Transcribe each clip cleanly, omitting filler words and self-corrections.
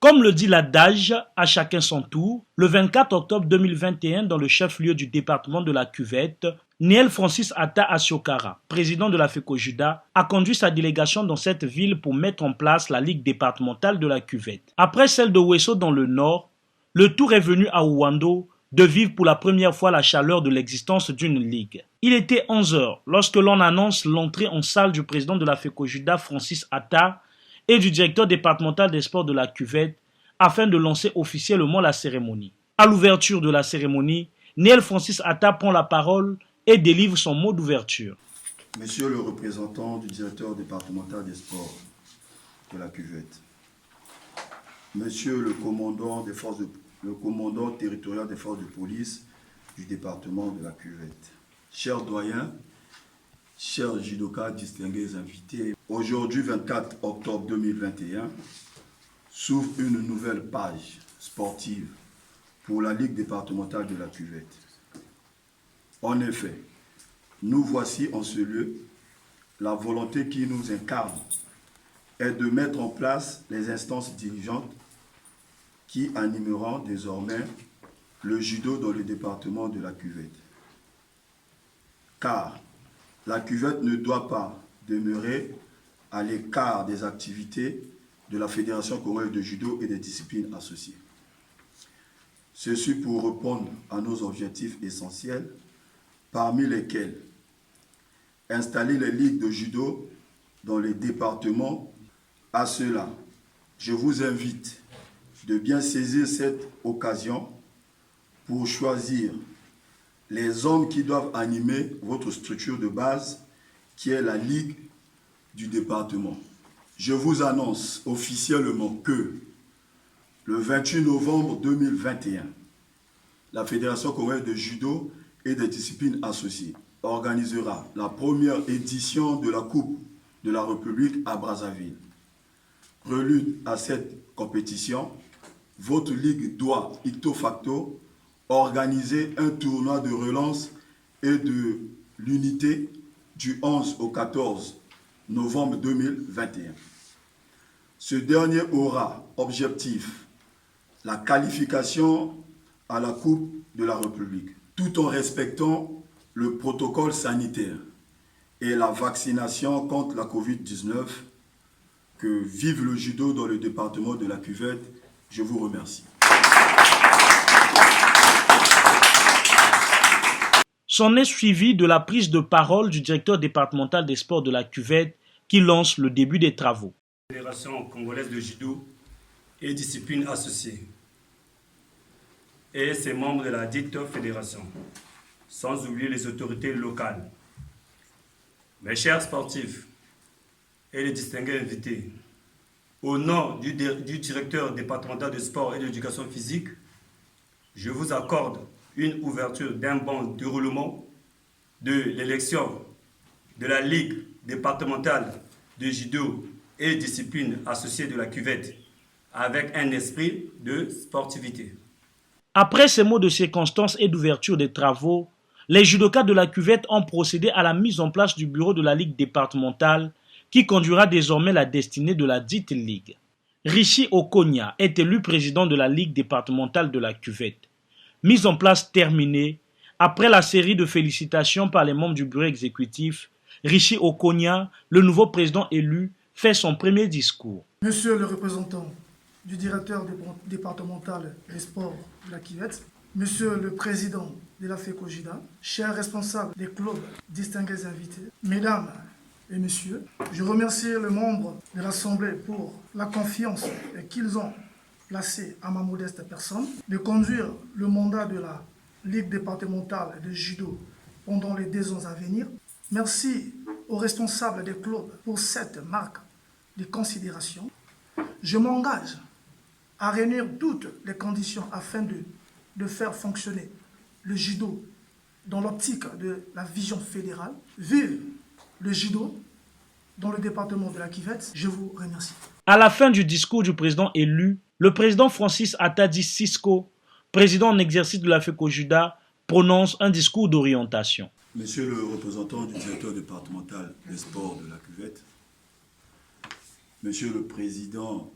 Comme le dit l'adage, à chacun son tour, le 24 octobre 2021, dans le chef-lieu du département de la Cuvette, Niel Francis Atta Asiokara, président de la FECOJUDA, a conduit sa délégation dans cette ville pour mettre en place la Ligue départementale de la Cuvette. Après celle de Ouesso dans le nord, le tour est venu à Ouando de vivre pour la première fois la chaleur de l'existence d'une ligue. Il était 11 heures lorsque l'on annonce l'entrée en salle du président de la FECOJUDA, Francis Atta, et du directeur départemental des sports de la Cuvette afin de lancer officiellement la cérémonie. À l'ouverture de la cérémonie, Niel Francis Atta prend la parole et délivre son mot d'ouverture. Monsieur le représentant du directeur départemental des sports de la Cuvette, Monsieur le commandant territorial des forces de police du département de la Cuvette, chers doyens, chers judokas, distingués invités, aujourd'hui 24 octobre 2021, s'ouvre une nouvelle page sportive pour la Ligue départementale de la Cuvette. En effet, nous voici en ce lieu, la volonté qui nous incarne est de mettre en place les instances dirigeantes qui animeront désormais le judo dans le département de la Cuvette. Car la Cuvette ne doit pas demeurer à l'écart des activités de la Fédération congolaise de judo et des disciplines associées. Ceci pour répondre à nos objectifs essentiels, parmi lesquels installer les ligues de judo dans les départements. À cela, je vous invite de bien saisir cette occasion pour choisir les hommes qui doivent animer votre structure de base, qui est la Ligue du département. Je vous annonce officiellement que le 28 novembre 2021, la Fédération congolaise de judo et des disciplines associées organisera la première édition de la Coupe de la République à Brazzaville. Prélude à cette compétition, votre ligue doit, icto facto, organiser un tournoi de relance et de l'unité du 11 au 14 novembre 2021. Ce dernier aura objectif la qualification à la Coupe de la République, tout en respectant le protocole sanitaire et la vaccination contre la COVID-19. Que vive le judo dans le département de la Cuvette. Je vous remercie. S'en est suivi de la prise de parole du directeur départemental des sports de la Cuvette qui lance le début des travaux. Fédération congolaise de judo et disciplines associées et ses membres de la dite fédération, sans oublier les autorités locales. Mes chers sportifs et les distingués invités, au nom du directeur départemental de sport et d'éducation physique, je vous accorde une ouverture d'un bon déroulement de l'élection de la Ligue départementale de judo et disciplines associées de la Cuvette avec un esprit de sportivité. Après ces mots de circonstance et d'ouverture des travaux, les judokas de la Cuvette ont procédé à la mise en place du bureau de la Ligue départementale qui conduira désormais la destinée de la dite Ligue. Rishi Okonya est élu président de la Ligue départementale de la Cuvette. Mise en place terminée, après la série de félicitations par les membres du bureau exécutif, Rishi Okonya, le nouveau président élu, fait son premier discours. Monsieur le représentant du directeur départemental des sports de la Cuvette, Monsieur le président de la FECOJUDA, chers responsables des clubs, distingués invités, mesdames et messieurs, je remercie les membres de l'Assemblée pour la confiance qu'ils ont placée à ma modeste personne de conduire le mandat de la Ligue départementale de judo pendant les 2 ans à venir. Merci aux responsables des clubs pour cette marque de considération. Je m'engage à réunir toutes les conditions afin de faire fonctionner le judo dans l'optique de la vision fédérale. Vive le judo, dans le département de la Cuvette. Je vous remercie. À la fin du discours du président élu, le président Francis Attadi Sisco, président en exercice de la FECOJUDA, prononce un discours d'orientation. Monsieur le représentant du directeur départemental des sports de la Cuvette, Monsieur le président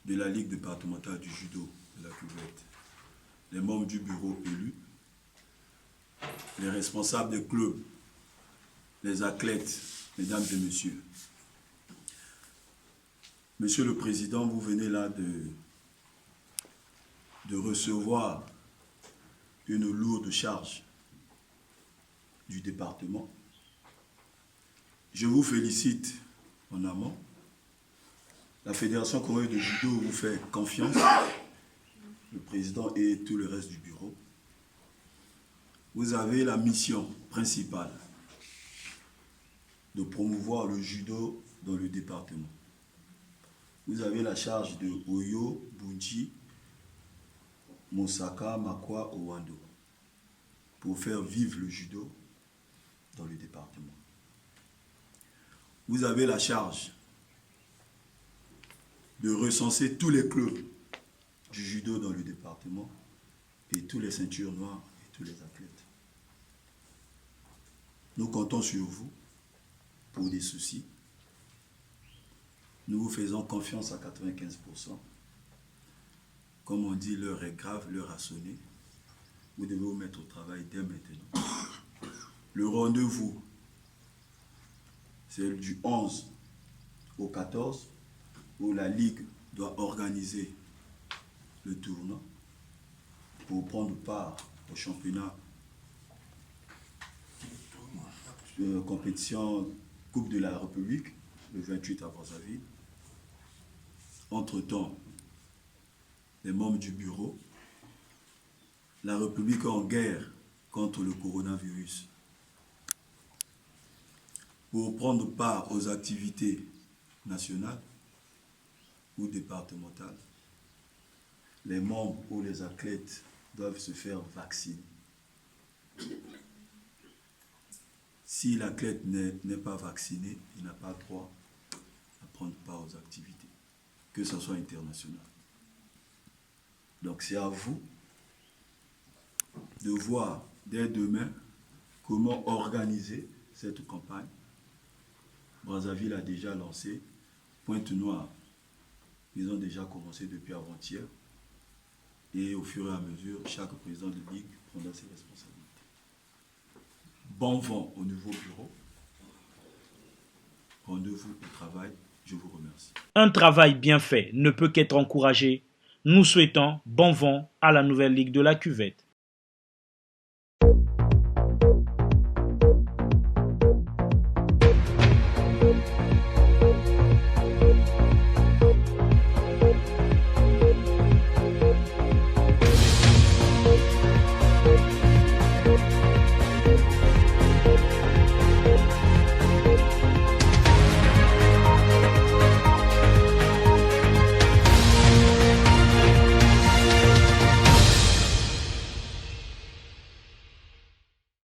de la Ligue départementale du judo de la Cuvette, les membres du bureau élus, les responsables des clubs, les athlètes, mesdames et messieurs. Monsieur le président, vous venez là de recevoir une lourde charge du département. Je vous félicite en amont. La Fédération congolaise de judo vous fait confiance, le président et tout le reste du bureau. Vous avez la mission principale de promouvoir le judo dans le département. Vous avez la charge de Oyo, Bunji, Mosaka, Makwa, Owando pour faire vivre le judo dans le département. Vous avez la charge de recenser tous les clubs du judo dans le département et tous les ceintures noires et tous les athlètes. Nous comptons sur vous pour des soucis. Nous vous faisons confiance à 95%. Comme on dit, l'heure est grave, l'heure a sonné. Vous devez vous mettre au travail dès maintenant. Le rendez-vous, c'est du 11 au 14, où la Ligue doit organiser le tournoi pour prendre part au championnat de compétition Coupe de la République, le 28 à Brazzaville. Entre-temps, les membres du bureau, la République est en guerre contre le coronavirus. Pour prendre part aux activités nationales ou départementales, les membres ou les athlètes doivent se faire vacciner. Si l'athlète n'est pas vacciné, il n'a pas droit à prendre part aux activités, que ce soit international. Donc c'est à vous de voir dès demain comment organiser cette campagne. Brazzaville a déjà lancé, Pointe-Noire, ils ont déjà commencé depuis avant-hier. Et au fur et à mesure, chaque président de ligue prendra ses responsabilités. Bon vent au nouveau bureau. Rendez-vous au travail. Je vous remercie. Un travail bien fait ne peut qu'être encouragé. Nous souhaitons bon vent à la nouvelle Ligue de la Cuvette.